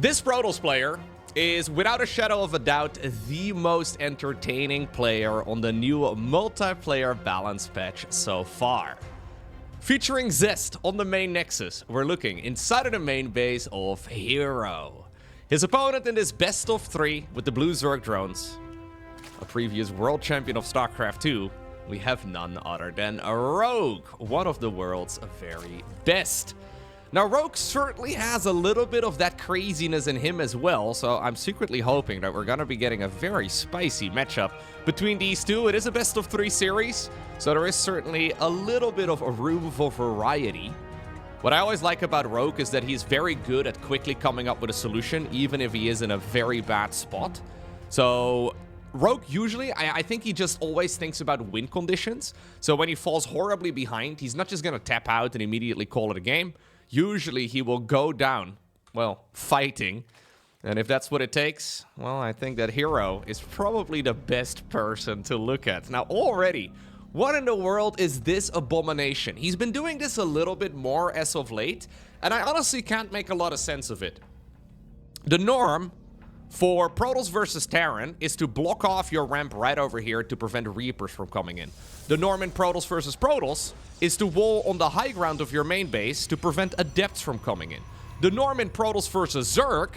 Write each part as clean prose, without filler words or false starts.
This Protoss player is, without a shadow of a doubt, the most entertaining player on the new multiplayer balance patch so far. Featuring Zest on the main Nexus, we're looking inside of the main base of herO. His opponent in this best of 3 with the blue Zerg drones, a previous world champion of StarCraft 2, we have none other than a Rogue, one of the world's very best. Now, Rogue certainly has a little bit of that craziness in him as well, so I'm secretly hoping that we're going to be getting a very spicy matchup between these two. It is a best of 3 series, so there is certainly a little bit of a room for variety. What I always like about Rogue is that he's very good at quickly coming up with a solution, even if he is in a very bad spot. So Rogue usually, I think he just always thinks about win conditions. So when he falls horribly behind, he's not just going to tap out and immediately call it a game. Usually he will go down, well, fighting. And if that's what it takes, well, I think that herO is probably the best person to look at. Now, already, what in the world is this abomination? He's been doing this a little bit more as of late, and I honestly can't make a lot of sense of it. The norm for Protoss versus Terran is to block off your ramp right over here to prevent Reapers from coming in. The norm in Protoss versus Protoss is to wall on the high ground of your main base to prevent adepts from coming in. The norm in Protoss versus Zerg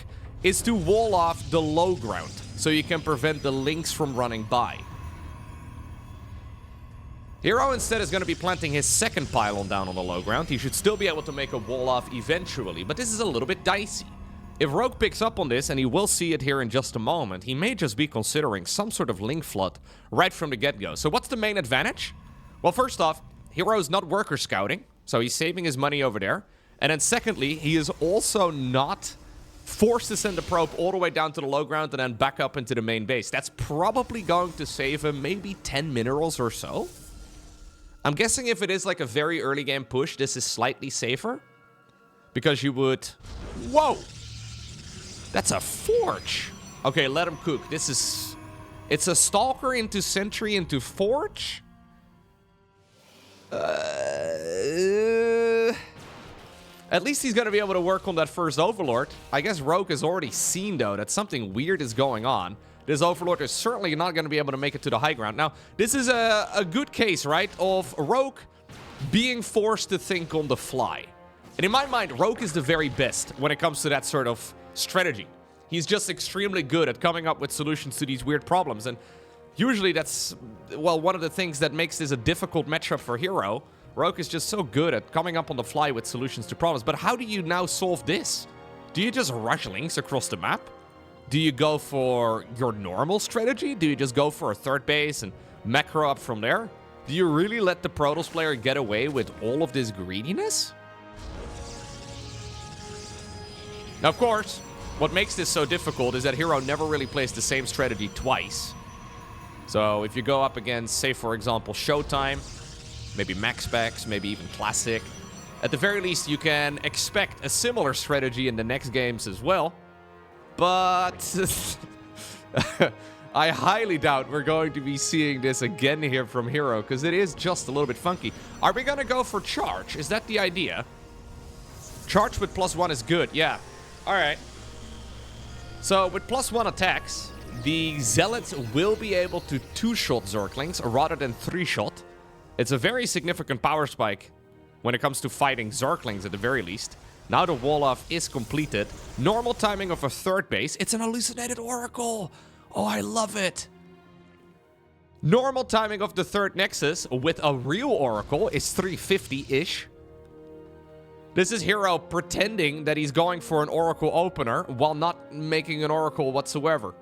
is to wall off the low ground so you can prevent the links from running by. herO instead is going to be planting his second pylon down on the low ground. He should still be able to make a wall off eventually, but this is a little bit dicey. If Rogue picks up on this, and he will see it here in just a moment, he may just be considering some sort of link flood right from the get-go. So what's the main advantage? Well, first off, herO's not worker scouting, so he's saving his money over there. And then secondly, he is also not forced to send the probe all the way down to the low ground and then back up into the main base. That's probably going to save him maybe 10 minerals or so. I'm guessing if it is like a very early game push, this is slightly safer. Because you would... Whoa! That's a Forge. Okay, let him cook. This is... It's a Stalker into Sentry into Forge? At least he's going to be able to work on that first Overlord. I guess Rogue has already seen, though, that something weird is going on. This Overlord is certainly not going to be able to make it to the high ground. Now, this is a good case, right, of Rogue being forced to think on the fly. And in my mind, Rogue is the very best when it comes to that sort of strategy. He's just extremely good at coming up with solutions to these weird problems. And usually that's, well, one of the things that makes this a difficult matchup for herO. Rogue is just so good at coming up on the fly with solutions to problems. But how do you now solve this? Do you just rush links across the map? Do you go for your normal strategy? Do you just go for a third base and macro up from there? Do you really let the Protoss player get away with all of this greediness? Now, of course, what makes this so difficult is that herO never really plays the same strategy twice. So if you go up against, say, for example, Showtime, maybe Max Specs, maybe even Classic, at the very least, you can expect a similar strategy in the next games as well. But I highly doubt we're going to be seeing this again here from herO, because it is just a little bit funky. Are we going to go for Charge? Is that the idea? Charge with +1 is good, yeah. Alright. So, with +1 attacks, the Zealots will be able to 2-shot Zerglings rather than 3-shot. It's a very significant power spike when it comes to fighting Zerglings at the very least. Now the wall-off is completed. Normal timing of a third base. It's an hallucinated Oracle! Oh, I love it! Normal timing of the third Nexus with a real Oracle is 350-ish. This is herO pretending that he's going for an Oracle opener while not making an Oracle whatsoever.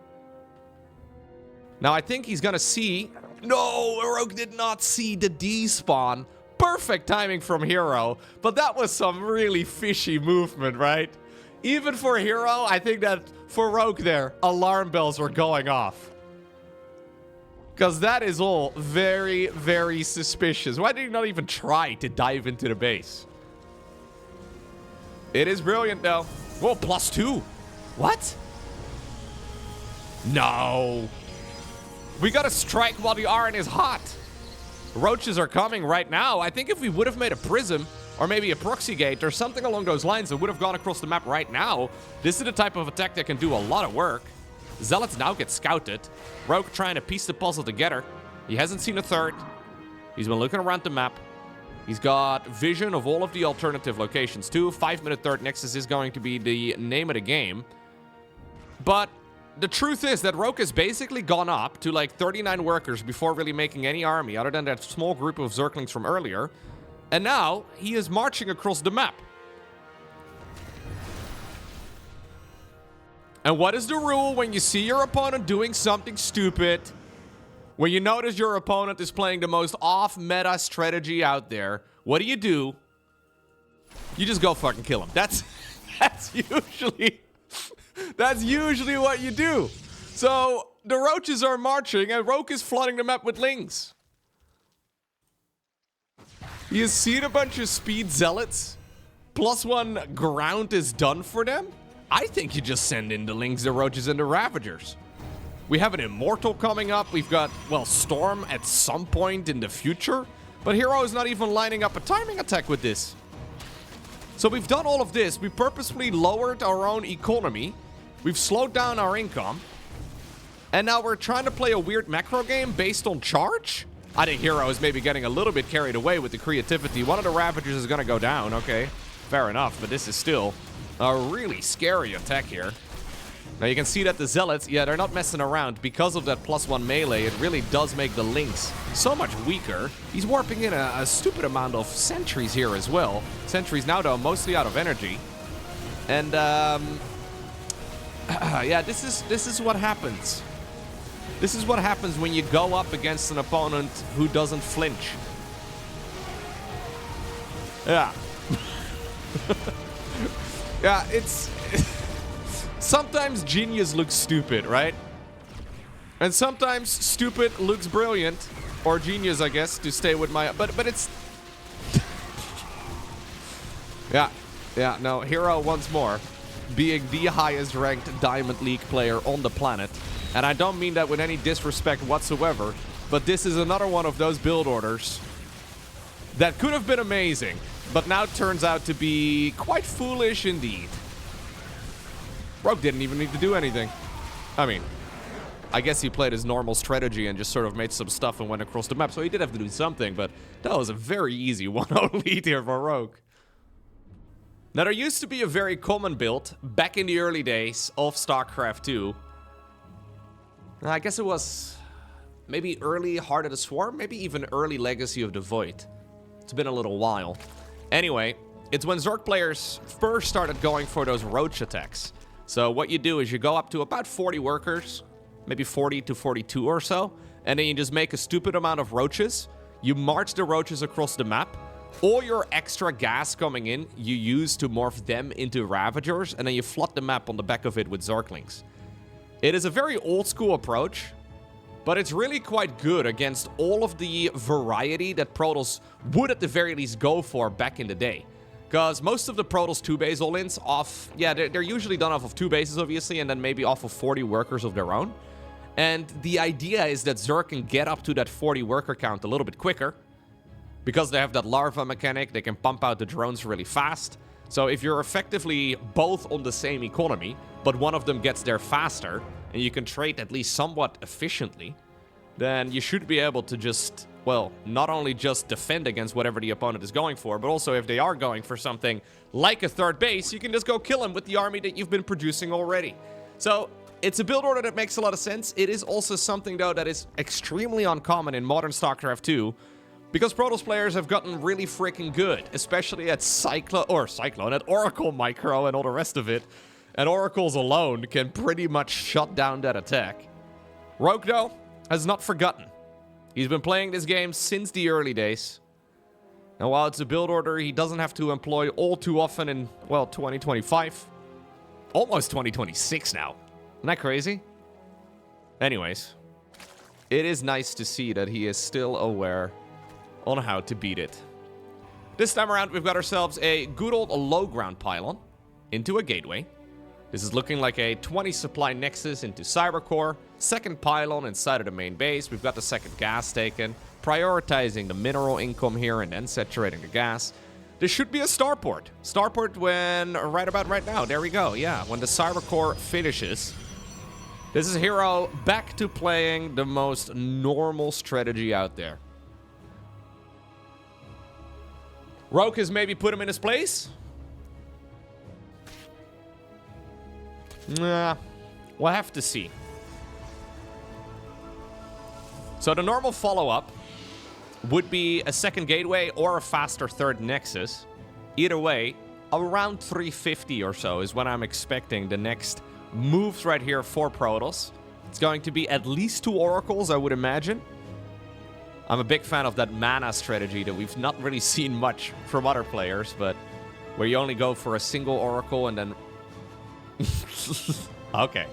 Now, I think he's gonna see... No, Rogue did not see the despawn. Perfect timing from herO, but that was some really fishy movement, right? Even for herO, I think that for Rogue there, alarm bells were going off. Because that is all very, very suspicious. Why did he not even try to dive into the base? It is brilliant, though. Whoa, +2. What? No. We gotta strike while the iron is hot. Roaches are coming right now. I think if we would have made a prism, or maybe a proxy gate or something along those lines that would have gone across the map right now. This is the type of attack that can do a lot of work. Zealots now get scouted. Rogue trying to piece the puzzle together. He hasn't seen a third. He's been looking around the map. He's got vision of all of the alternative locations too. 5-minute third nexus is going to be the name of the game. But the truth is that Rogue has basically gone up to like 39 workers before really making any army other than that small group of Zerglings from earlier. And now he is marching across the map. And what is the rule when you see your opponent doing something stupid? When you notice your opponent is playing the most off-meta strategy out there, what do? You just go fucking kill him. That's usually what you do. So the roaches are marching and Rogue is flooding the map with lings. You seen a bunch of speed zealots? +1 ground is done for them? I think you just send in the lings, the roaches, and the ravagers. We have an immortal coming up. We've got, well, storm at some point in the future. But herO is not even lining up a timing attack with this. So we've done all of this. We purposefully lowered our own economy. We've slowed down our income. And now we're trying to play a weird macro game based on charge? I think herO is maybe getting a little bit carried away with the creativity. One of the ravagers is going to go down. Okay, fair enough. But this is still a really scary attack here. Now you can see that the zealots, yeah, they're not messing around. Because of that +1 melee, it really does make the links so much weaker. He's warping in a stupid amount of sentries here as well. Sentries now, though, mostly out of energy. And, yeah, this is what happens. This is what happens when you go up against an opponent who doesn't flinch. Yeah. Yeah, it's... Sometimes genius looks stupid, right? And sometimes stupid looks brilliant. Or genius, I guess, to stay with my... But it's... Yeah, no, herO once more. Being the highest ranked Diamond League player on the planet. And I don't mean that with any disrespect whatsoever. But this is another one of those build orders that could have been amazing. But now turns out to be quite foolish indeed. Rogue didn't even need to do anything. I mean, I guess he played his normal strategy and just sort of made some stuff and went across the map. So he did have to do something, but that was a very easy 1-0 lead here for Rogue. Now, there used to be a very common build back in the early days of StarCraft 2. I guess it was maybe early Heart of the Swarm, maybe even early Legacy of the Void. It's been a little while. Anyway, it's when Zerg players first started going for those roach attacks. So what you do is you go up to about 40 workers, maybe 40 to 42 or so, and then you just make a stupid amount of roaches. You march the roaches across the map. All your extra gas coming in, you use to morph them into ravagers, and then you flood the map on the back of it with Zerglings. It is a very old school approach, but it's really quite good against all of the variety that Protoss would at the very least go for back in the day. Because most of the Protoss 2-base all-ins off... Yeah, they're usually done off of 2 bases, obviously, and then maybe off of 40 workers of their own. And the idea is that Zerg can get up to that 40 worker count a little bit quicker. Because they have that larva mechanic, they can pump out the drones really fast. So if you're effectively both on the same economy, but one of them gets there faster, and you can trade at least somewhat efficiently, then you should be able to just... well, not only just defend against whatever the opponent is going for, but also if they are going for something like a third base, you can just go kill them with the army that you've been producing already. So, it's a build order that makes a lot of sense. It is also something, though, that is extremely uncommon in modern StarCraft 2, because Protoss players have gotten really freaking good, especially at at Oracle Micro and all the rest of it. And Oracles alone can pretty much shut down that attack. Rogue, though, has not forgotten. He's been playing this game since the early days. And while it's a build order he doesn't have to employ all too often in, well, 2025. Almost 2026 now. Isn't that crazy? Anyways, it is nice to see that he is still aware on how to beat it. This time around, we've got ourselves a good old low ground pylon into a gateway. This is looking like a 20 supply nexus into Cybercore. Second pylon inside of the main base. We've got the second gas taken. Prioritizing the mineral income here and then saturating the gas. This should be a starport. Starport when... right about right now. There we go. Yeah, when the Cyber Core finishes. This is herO back to playing the most normal strategy out there. Rogue has maybe put him in his place? Nah, we'll have to see. So the normal follow-up would be a second gateway or a faster third nexus. Either way, around 350 or so is what I'm expecting the next moves right here for Protoss. It's going to be at least 2 oracles, I would imagine. I'm a big fan of that mana strategy that we've not really seen much from other players, but where you only go for a single oracle and then... okay.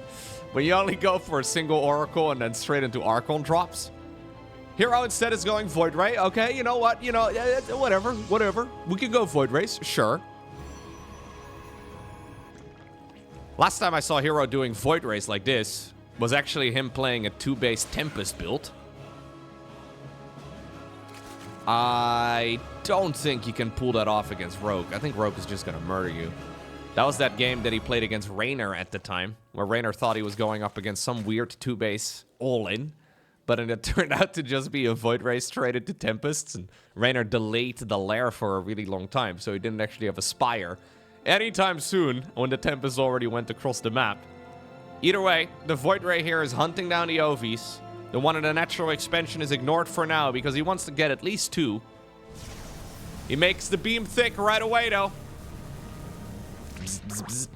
When you only go for a single oracle and then straight into Archon drops. herO instead is going Void Ray. Okay, you know what? You know, whatever. We can go Void Rays, sure. Last time I saw herO doing Void Rays like this was actually him playing a 2-base Tempest build. I don't think you can pull that off against Rogue. I think Rogue is just going to murder you. That was that game that he played against Raynor at the time, where Raynor thought he was going up against some weird 2-base all-in, but it turned out to just be a Void Ray straight into Tempests, and Raynor delayed the lair for a really long time, so he didn't actually have a Spire anytime soon when the Tempest already went across the map. Either way, the Void Ray here is hunting down the OVs. The one in the natural expansion is ignored for now because he wants to get at least 2. He makes the beam thick right away, though. Bzz, bzz, bzz.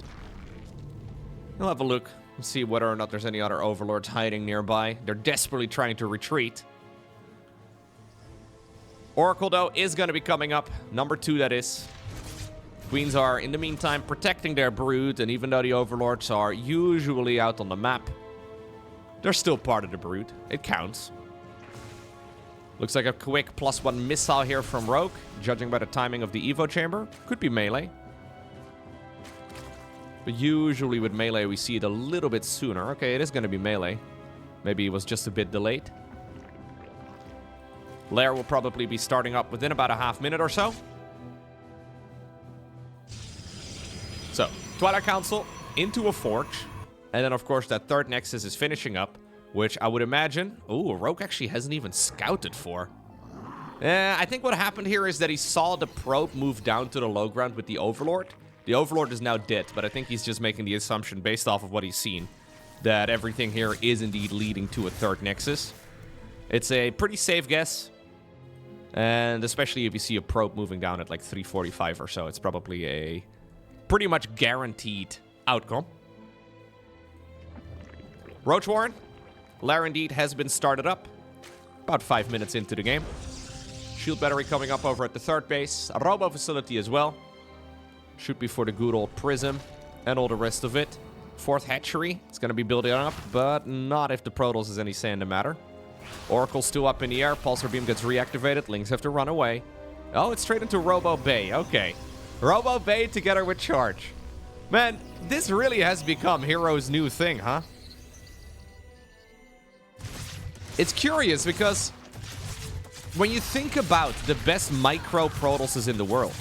We'll have a look and see whether or not there's any other overlords hiding nearby. They're desperately trying to retreat. Oracle, though, is going to be coming up. Number 2, that is. Queens are, in the meantime, protecting their brood, and even though the overlords are usually out on the map, they're still part of the brood. It counts. Looks like a quick +1 missile here from Rogue, judging by the timing of the Evo chamber. Could be melee. But usually with melee, we see it a little bit sooner. Okay, it is going to be melee. Maybe it was just a bit delayed. Lair will probably be starting up within about a half minute or so. So, Twilight Council into a Forge. And then, of course, that third Nexus is finishing up, which I would imagine... Ooh, Rogue actually hasn't even scouted for. I think what happened here is that he saw the probe move down to the low ground with the Overlord. The Overlord is now dead, but I think he's just making the assumption, based off of what he's seen, that everything here is indeed leading to a third Nexus. It's a pretty safe guess. And especially if you see a probe moving down at like 345 or so, it's probably a pretty much guaranteed outcome. Roach Warren. Lair indeed has been started up. About 5 minutes into the game. Shield battery coming up over at the third base. A robo facility as well. Should be for the good old Prism and all the rest of it. Fourth hatchery. It's going to be building up, but not if the Protoss has any say in the matter. Oracle's still up in the air. Pulsar Beam gets reactivated. Lings have to run away. Oh, it's straight into Robo Bay. Okay. Robo Bay together with Charge. Man, this really has become herO's new thing, huh? It's curious because when you think about the best micro Protosses in the world.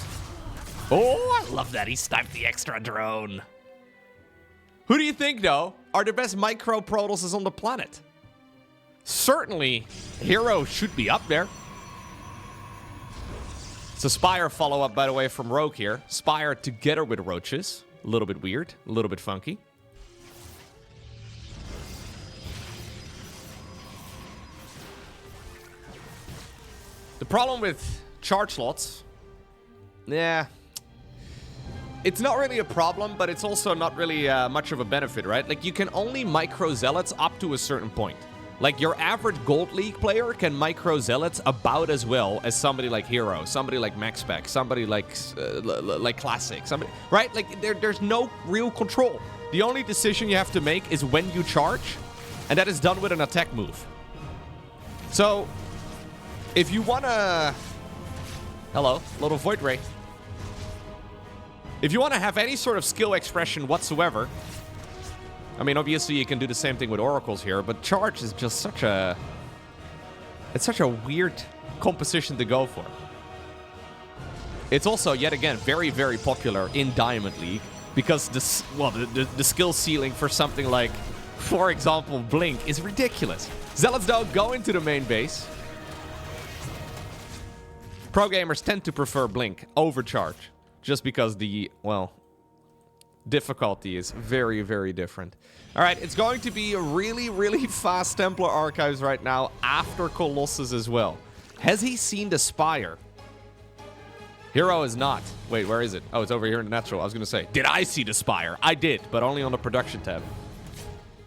Oh, I love that he sniped the extra drone. Who do you think, though, are the best micro Protosses on the planet? Certainly, herO should be up there. It's a Spire follow-up, by the way, from Rogue here. Spire together with Roaches. A little bit weird, a little bit funky. The problem with charge slots, yeah, it's not really a problem, but it's also not really much of a benefit, right? Like, you can only micro zealots up to a certain point. Like, your average Gold League player can micro zealots about as well as somebody like herO, somebody like MaxPack, somebody like Classic, somebody, right? Like, there's no real control. The only decision you have to make is when you charge, and that is done with an attack move. So, if you want to... Hello, little Void Ray. If you want to have any sort of skill expression whatsoever... I mean, obviously you can do the same thing with Oracles here, but Charge is just such a... It's such a weird composition to go for. It's also, yet again, very, very popular in Diamond League because the skill ceiling for something like, for example, Blink is ridiculous. Zealots, though, go into the main base. Pro gamers tend to prefer Blink over Charge just because the, well, difficulty is very, very different. All right, it's going to be a really, really fast Templar Archives right now after Colossus as well. Has he seen the Spire? herO is not. Wait, where is it? Oh, it's over here in the natural. I was going to say, did I see the Spire? I did, but only on the production tab.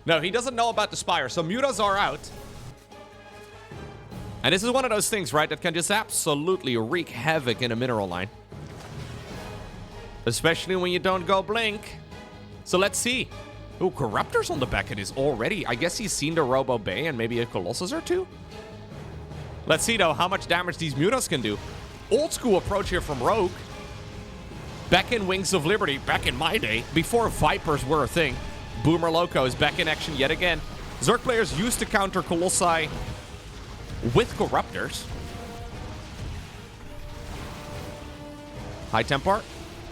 No, he doesn't know about the Spire, so mutas are out. And this is one of those things, right, that can just absolutely wreak havoc in a mineral line. Especially when you don't go Blink. So let's see. Ooh, Corruptor's on the back of this already. I guess he's seen the Robo Bay and maybe a Colossus or two. Let's see, though, how much damage these mutas can do. Old school approach here from Rogue. Back in Wings of Liberty, back in my day, before Vipers were a thing. Boomer Lowko is back in action yet again. Zerg players used to counter Colossi with Corruptors. High Templar.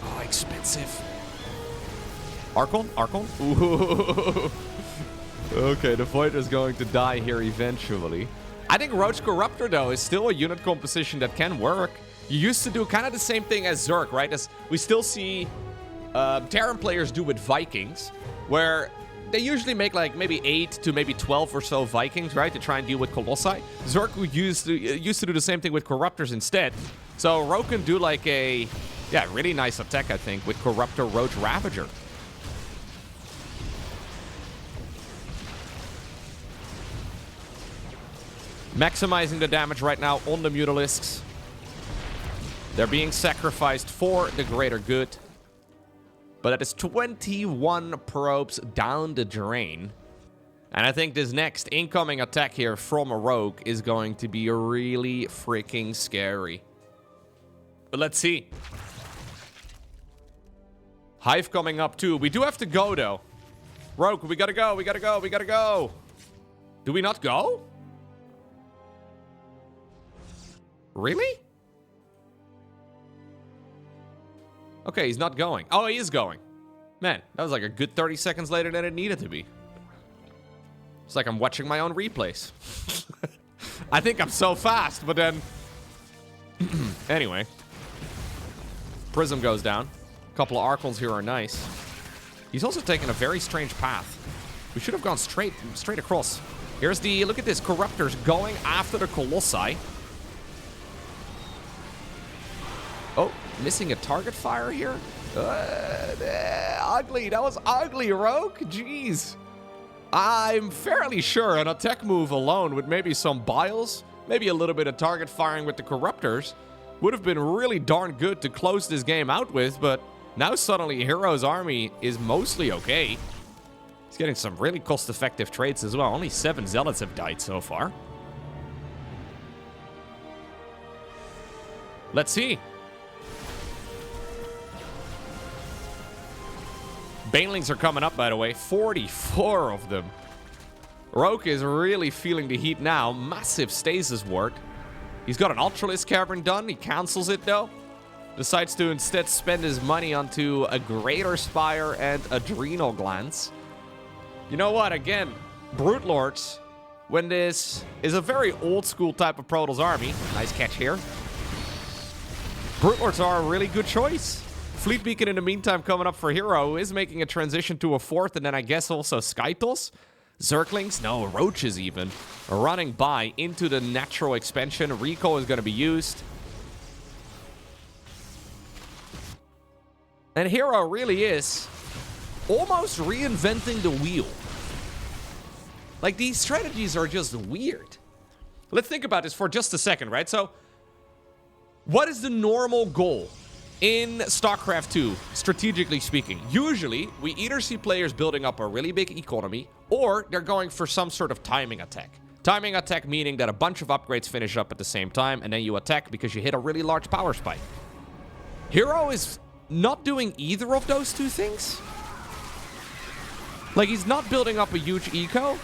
Oh, expensive. Archon? Archon? Ooh. Okay, the Void is going to die here eventually. I think Roach Corruptor, though, is still a unit composition that can work. You used to do kind of the same thing as Zerg, right? As we still see Terran players do with Vikings, where they usually make like maybe 8 to maybe 12 or so Vikings, right? To try and deal with Colossi. Zerg used to do the same thing with Corruptors instead. So Ro can do like a, yeah, really nice attack, I think, with Corruptor Roach Ravager. Maximizing the damage right now on the Mutalisks. They're being sacrificed for the greater good. But that is 21 probes down the drain. And I think this next incoming attack here from a Rogue is going to be really freaking scary. But let's see. Hive coming up too. We do have to go though. Rogue, we gotta go, we gotta go, we gotta go. Do we not go? Really? Okay, he's not going. Oh, he is going. Man, that was like a good 30 seconds later than it needed to be. It's like I'm watching my own replays. I think I'm so fast, but then... Anyway. Prism goes down. A couple of Archons here are nice. He's also taking a very strange path. We should have gone straight across. Here's the... Look at this. Corruptors going after the Colossi. Oh, missing a target fire here? Ugly. That was ugly, Rogue. Jeez. I'm fairly sure an attack move alone with maybe some biles, maybe a little bit of target firing with the Corruptors would have been really darn good to close this game out with, but now suddenly herO's army is mostly okay. He's getting some really cost-effective trades as well. Only 7 Zealots have died so far. Let's see. Banelings are coming up, by the way. 44 of them. Rogue is really feeling the heat now. Massive stasis ward. He's got an Ultralisk Cavern done. He cancels it, though. Decides to instead spend his money onto a Greater Spire and Adrenal Glands. You know what? Again, Brute Lords, when this is a very old-school type of Protoss army. Nice catch here. Brute Lords are a really good choice. Fleet Beacon in the meantime coming up for herO, who is making a transition to a 4th, and then I guess also Skytos. Zerglings, no, Roaches even, are running by into the natural expansion. Recall is going to be used. And herO really is almost reinventing the wheel. Like, these strategies are just weird. Let's think about this for just a second, right? So, what is the normal goal in StarCraft 2, strategically speaking? Usually, we either see players building up a really big economy, or they're going for some sort of timing attack. Timing attack meaning that a bunch of upgrades finish up at the same time, and then you attack because you hit a really large power spike. herO is not doing either of those two things. Like, he's not building up a huge eco.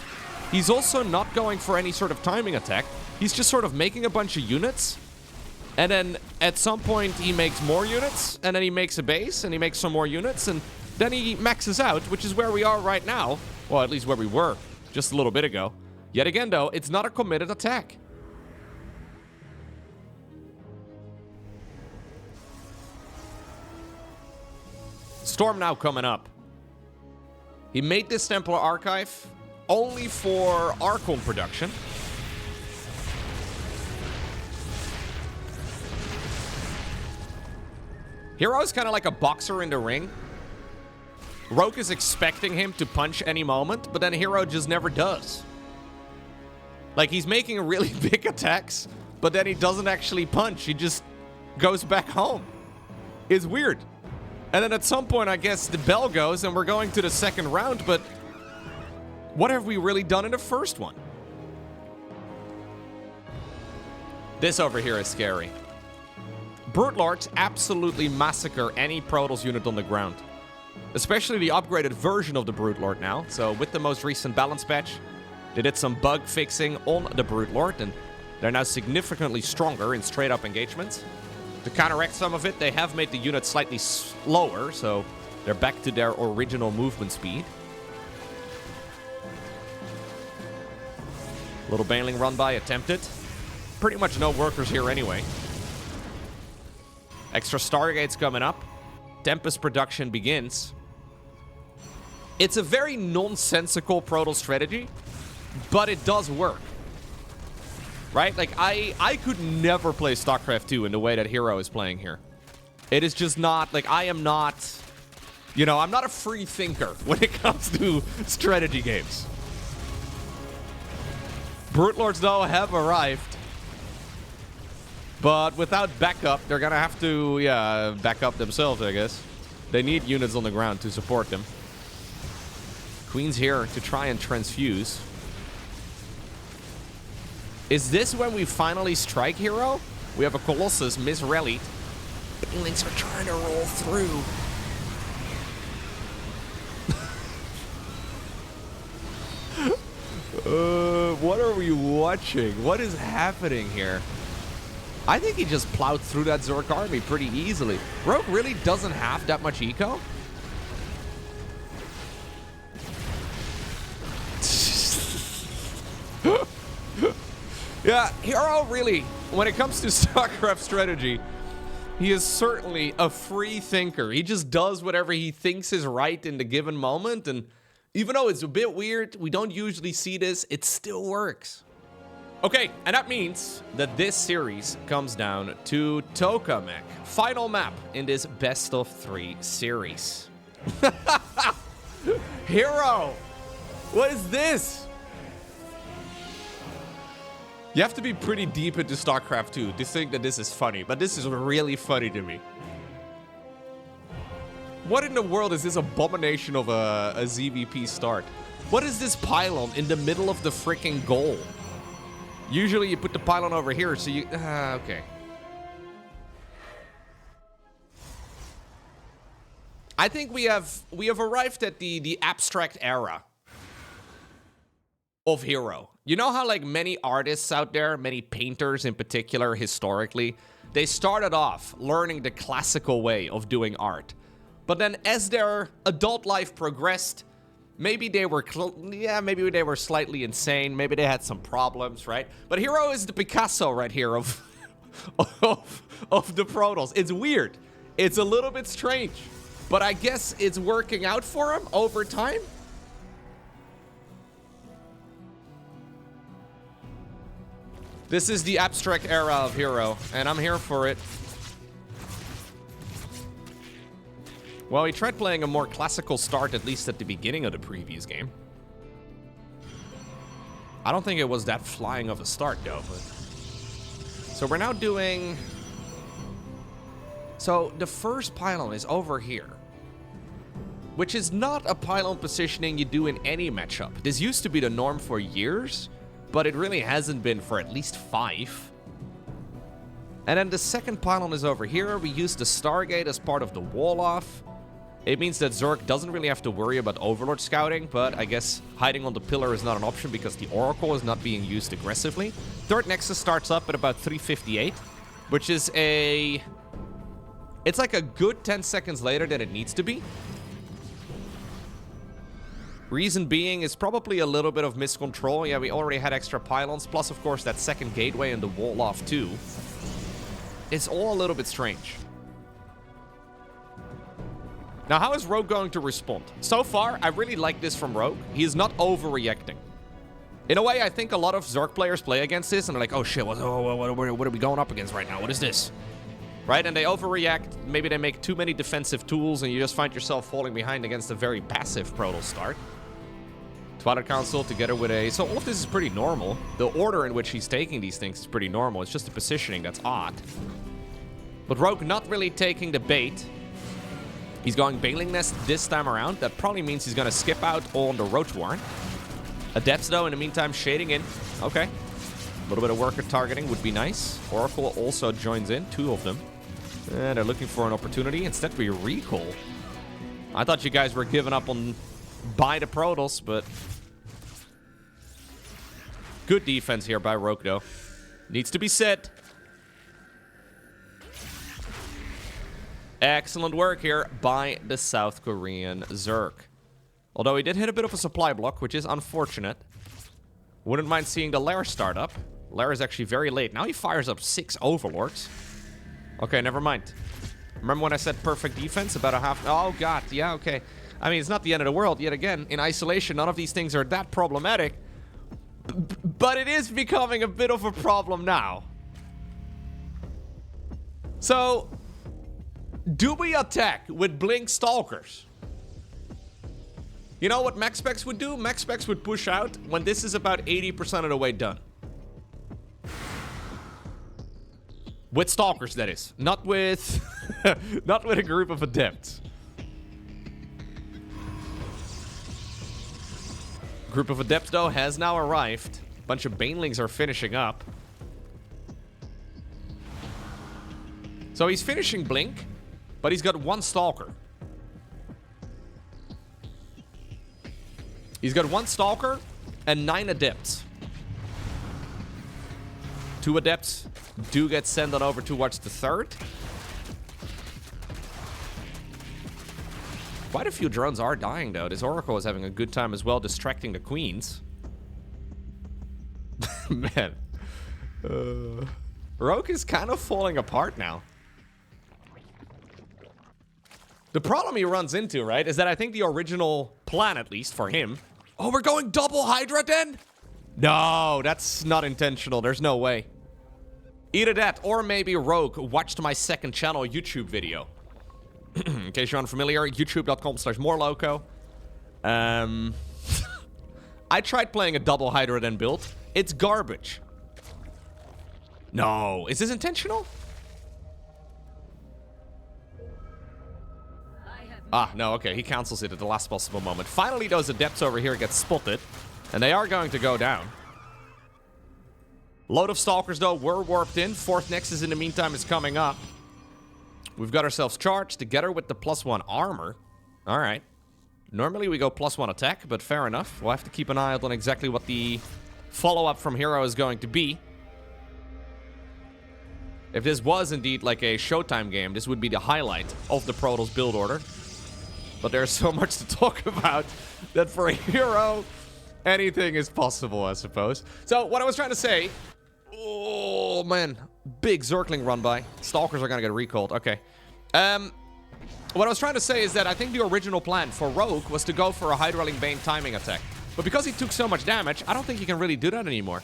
He's also not going for any sort of timing attack. He's just sort of making a bunch of units And then at some point he makes more units, and then he makes a base, and he makes some more units, and then he maxes out, which is where we are right now. Well, at least where we were just a little bit ago. Yet again, though, it's not a committed attack. Storm now coming up. He made this Templar Archive only for Archon production. herO's kind of like a boxer in the ring. Rogue is expecting him to punch any moment, but then herO just never does. Like, he's making really big attacks, but then he doesn't actually punch. He just goes back home. It's weird. And then at some point, I guess the bell goes and we're going to the second round, but what have we really done in the first one? This over here is scary. Brute Lords absolutely massacre any Protoss unit on the ground. Especially the upgraded version of the Brute Lord now. So with the most recent balance patch, they did some bug fixing on the Brute Lord, and they're now significantly stronger in straight-up engagements. To counteract some of it, they have made the unit slightly slower, so they're back to their original movement speed. Little Baneling run by attempted. Pretty much no workers here anyway. Extra Stargates coming up. Tempest production begins. It's a very nonsensical Protoss strategy, but it does work. Right? Like, I could never play StarCraft 2 in the way that herO is playing here. It is just not, like, I am not, you know, I'm not a free thinker when it comes to strategy games. Brute Lords, though, have arrived. But without backup, they're gonna have to, yeah, back up themselves, I guess. They need units on the ground to support them. Queen's here to try and transfuse. Is this when we finally strike herO? We have a Colossus misrallied. Banelings are trying to roll through. What are we watching? What is happening here? I think he just plowed through that Zerg army pretty easily. Rogue really doesn't have that much eco. Yeah, herO really, when it comes to StarCraft strategy, he is certainly a free thinker. He just does whatever he thinks is right in the given moment, and even though it's a bit weird, we don't usually see this, it still works. Okay, and that means that this series comes down to Tokamak, final map in this best of 3 series. herO! What is this? You have to be pretty deep into StarCraft 2 to think that this is funny, but this is really funny to me. What in the world is this abomination of a ZVP start? What is this pylon in the middle of the freaking goal? Usually you put the pylon over here, so you... okay. I think we have arrived at the abstract era of herO. You know how, like, many artists out there, many painters in particular, historically, they started off learning the classical way of doing art. But then as their adult life progressed, maybe they were, maybe they were slightly insane. Maybe they had some problems, right? But herO is the Picasso right here of the Protoss. It's weird. It's a little bit strange. But I guess it's working out for him over time. This is the abstract era of herO, and I'm here for it. Well, he tried playing a more classical start, at least at the beginning of the previous game. I don't think it was that flying of a start, though. But... so we're now doing... so the first pylon is over here, which is not a pylon positioning you do in any matchup. This used to be the norm for years, but it really hasn't been for at least 5. And then the second pylon is over here. We use the Stargate as part of the wall off. It means that Zerg doesn't really have to worry about Overlord scouting, but I guess hiding on the pillar is not an option because the Oracle is not being used aggressively. Third Nexus starts up at about 358. which is a... It's like a good 10 seconds later than it needs to be. Reason being is probably a little bit of miscontrol. Yeah, we already had extra pylons, plus of course that second gateway and the wall loft too. It's all a little bit strange. Now, how is Rogue going to respond? So far, I really like this from Rogue. He is not overreacting. In a way, I think a lot of Zerg players play against this and they're like, oh shit, what are we going up against right now? What is this? Right? And they overreact. Maybe they make too many defensive tools and you just find yourself falling behind against a very passive Protoss start. Twilight Council together with a... So all of this is pretty normal. The order in which he's taking these things is pretty normal. It's just the positioning that's odd. But Rogue not really taking the bait. He's going Baneling Nest this time around. That probably means he's going to skip out on the Roach Warren. Adepts, though, in the meantime, shading in. Okay. A little bit of worker targeting would be nice. Oracle also joins in. 2 of them. And they're looking for an opportunity. Instead, we recall. I thought you guys were giving up on by the Protoss, but... Good defense here by Rogue, though. Needs to be said. Excellent work here by the South Korean Zerg. Although he did hit a bit of a supply block, which is unfortunate. Wouldn't mind seeing the Lair start up. Lair is actually very late. Now he fires up 6 Overlords. Okay, never mind. Remember when I said perfect defense? About a half... Oh, God. Yeah, okay. I mean, it's not the end of the world. Yet again, in isolation, none of these things are that problematic. But it is becoming a bit of a problem now. So... Do we attack with Blink Stalkers? You know what Max Specs would do? Max Specs would push out when this is about 80% of the way done. With Stalkers, that is. Not with... not with a group of Adepts. Group of Adepts, though, has now arrived. A bunch of Banelings are finishing up. So he's finishing Blink. But he's got 1 Stalker. He's got 1 Stalker and 9 Adepts. 2 Adepts do get sent on over towards the 3rd. Quite a few drones are dying, though. This Oracle is having a good time as well, distracting the Queens. Man. Rogue is kind of falling apart now. The problem he runs into, right, is that I think the original plan, at least for him... Oh, we're going double Hydra then? No, that's not intentional. There's no way. Either that, or maybe Rogue watched my second channel YouTube video. In case you're unfamiliar, youtube.com/morelowko. I tried playing a double Hydra then build. It's garbage. No, is this intentional? Ah, no, okay, he cancels it at the last possible moment. Finally, those Adepts over here get spotted, and they are going to go down. Load of Stalkers, though, were warped in. 4th Nexus, in the meantime, is coming up. We've got ourselves charged together with the +1 armor. All right. Normally, we go +1 attack, but fair enough. We'll have to keep an eye out on exactly what the follow-up from herO is going to be. If this was indeed like a Showtime game, this would be the highlight of the Protoss build order. But there's so much to talk about that for a herO, anything is possible, I suppose. So, what I was trying to say... Oh, man. Big Zergling run by. Stalkers are going to get recalled. Okay. What I was trying to say is that I think the original plan for Rogue was to go for a Hydraling Bane timing attack. But because he took so much damage, I don't think he can really do that anymore.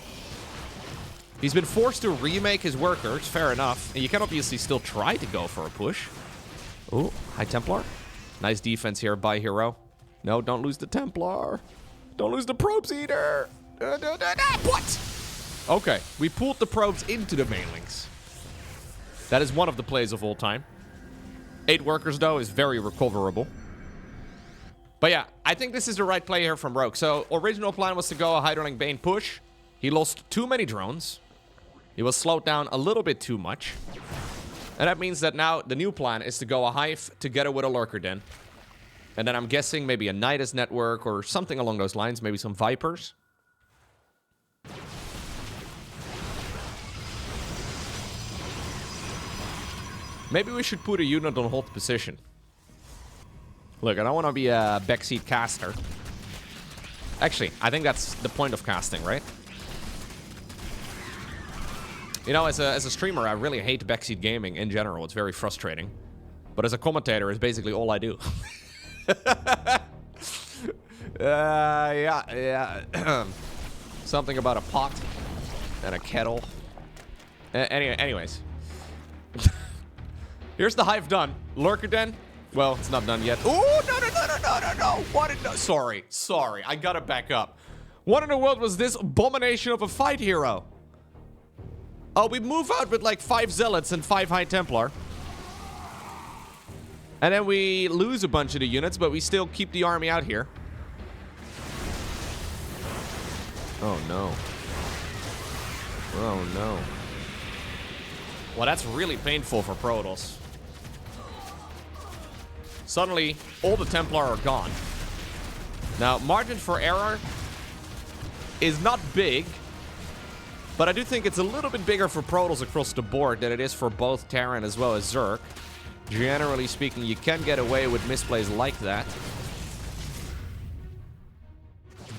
He's been forced to remake his workers, fair enough. And you can obviously still try to go for a push. Oh, High Templar. Nice defense here by herO. No, don't lose the Templar. Don't lose the Probes either. What? Okay, we pulled the Probes into the Banelings. That is one of the plays of all time. 8 workers, though, is very recoverable. But yeah, I think this is the right play here from Rogue. So, original plan was to go a Hydraling Bane push. He lost too many drones. He was slowed down a little bit too much. And that means that now the new plan is to go a Hive together with a Lurker Den. And then I'm guessing maybe a Nidus network or something along those lines. Maybe some Vipers. Maybe we should put a unit on hold position. Look, I don't want to be a backseat caster. Actually, I think that's the point of casting, right? You know, as a streamer, I really hate backseat gaming in general. It's very frustrating. But as a commentator, it's basically all I do. Yeah. Something about a pot and a kettle. Anyways. Here's the Hive done. Lurker Den. Well, it's not done yet. Oh, no. What in the... Sorry. I gotta back up. What in the world was this abomination of a fight, herO? Oh, we move out with like 5 Zealots and 5 High Templar. And then we lose a bunch of the units, but we still keep the army out here. Oh, no. Oh, no. Well, that's really painful for Protoss. Suddenly, all the Templar are gone. Now, margin for error is not big, but I do think it's a little bit bigger for Protoss across the board than it is for both Terran as well as Zerg. Generally speaking, you can get away with misplays like that.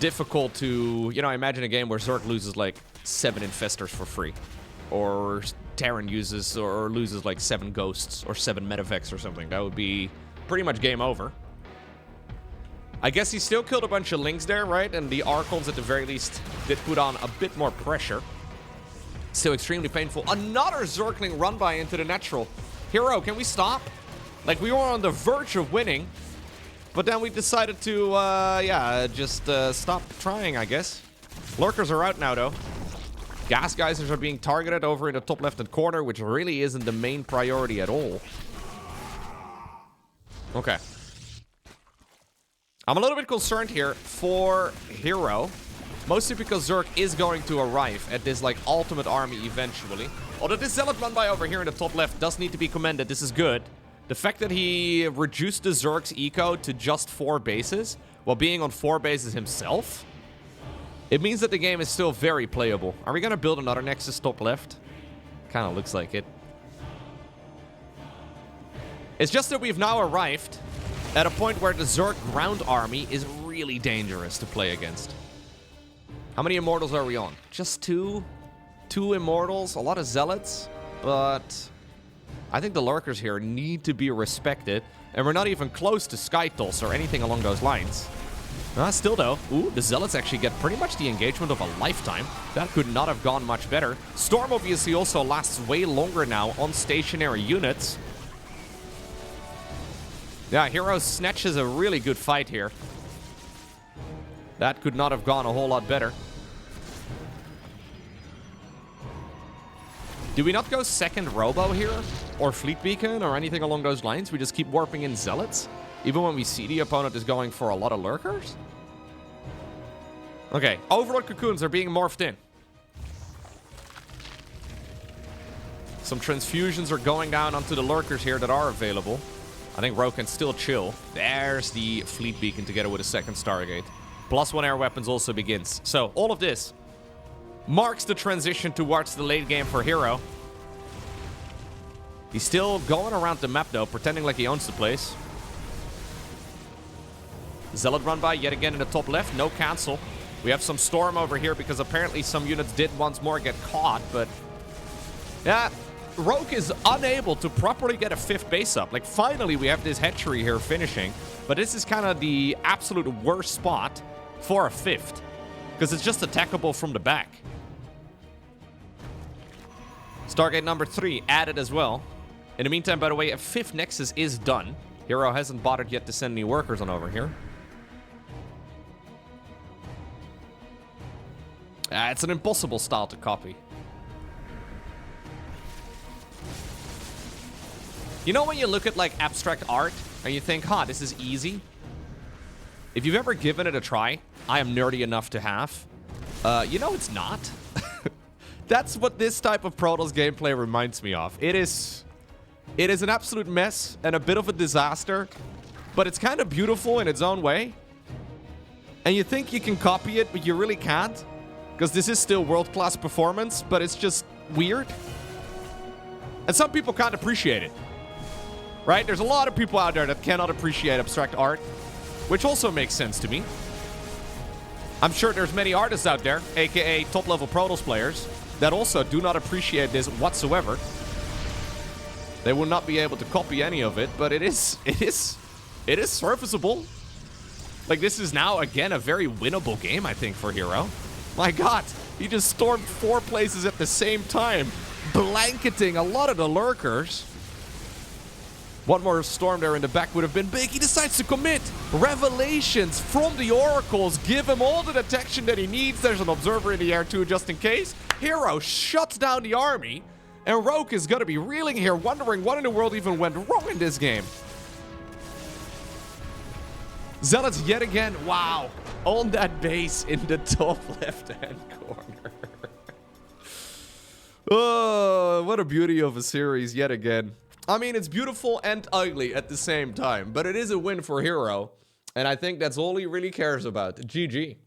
Difficult to, you know, imagine a game where Zerg loses like 7 Infestors for free. Or Terran uses or loses like 7 Ghosts or 7 Medivacs or something. That would be pretty much game over. I guess he still killed a bunch of Lings there, right? And the Archons at the very least did put on a bit more pressure. Still extremely painful. Another Zergling run by into the natural. herO, can we stop? Like, we were on the verge of winning. But then we decided to, just stop trying, I guess. Lurkers are out now, though. Gas geysers are being targeted over in the top left-hand corner, which really isn't the main priority at all. Okay. I'm a little bit concerned here for herO. Mostly because Zerg is going to arrive at this, like, ultimate army eventually. Although this Zealot run by over here in the top left does need to be commended. This is good. The fact that he reduced the Zerg's eco to just 4 bases, while being on 4 bases himself, it means that the game is still very playable. Are we going to build another Nexus top left? Kind of looks like it. It's just that we've now arrived at a point where the Zerg ground army is really dangerous to play against. How many Immortals are we on? Just 2? 2 Immortals, a lot of Zealots, but I think the Lurkers here need to be respected, and we're not even close to Skytoss or anything along those lines. Still though, ooh, the Zealots actually get pretty much the engagement of a lifetime. That could not have gone much better. Storm obviously also lasts way longer now on stationary units. Yeah, herO snatches a really good fight here. That could not have gone a whole lot better. Do we not go second Robo here? Or Fleet Beacon or anything along those lines? We just keep warping in Zealots? Even when we see the opponent is going for a lot of Lurkers? Okay, Overlord Cocoons are being morphed in. Some transfusions are going down onto the Lurkers here that are available. I think Ro can still chill. There's the Fleet Beacon together with a second Stargate. +1 air weapons also begins. So, all of this marks the transition towards the late game for herO. He's still going around the map, though, pretending like he owns the place. Zealot run by yet again in the top left. No cancel. We have some Storm over here because apparently some units did once more get caught, but yeah, Rogue is unable to properly get a 5th base up. Like, finally, we have this hatchery here finishing, but this is kind of the absolute worst spot for a 5th because it's just attackable from the back. Stargate number 3 added as well. In the meantime, by the way, a 5th Nexus is done. herO hasn't bothered yet to send any workers on over here. It's an impossible style to copy. You know when you look at, like, abstract art and you think, this is easy? If you've ever given it a try, I am nerdy enough to have. You know it's not. That's what this type of Protoss gameplay reminds me of. It is an absolute mess and a bit of a disaster, but it's kind of beautiful in its own way. And you think you can copy it, but you really can't. Because this is still world-class performance, but it's just weird. And some people can't appreciate it. Right? There's a lot of people out there that cannot appreciate abstract art, which also makes sense to me. I'm sure there's many artists out there, aka top-level Protoss players, that also do not appreciate this whatsoever. They will not be able to copy any of it, but it is serviceable. Like, this is now, again, a very winnable game, I think, for herO. My god, he just stormed 4 places at the same time, blanketing a lot of the lurkers. One more storm there in the back would have been big. He decides to commit. Revelations from the oracles give him all the detection that he needs. There's an observer in the air too, just in case. herO shuts down the army. And Rogue is going to be reeling here, wondering what in the world even went wrong in this game. Zealots yet again. Wow. On that base in the top left-hand corner. Oh, what a beauty of a series yet again. I mean, it's beautiful and ugly at the same time, but it is a win for herO, and I think that's all he really cares about. GG.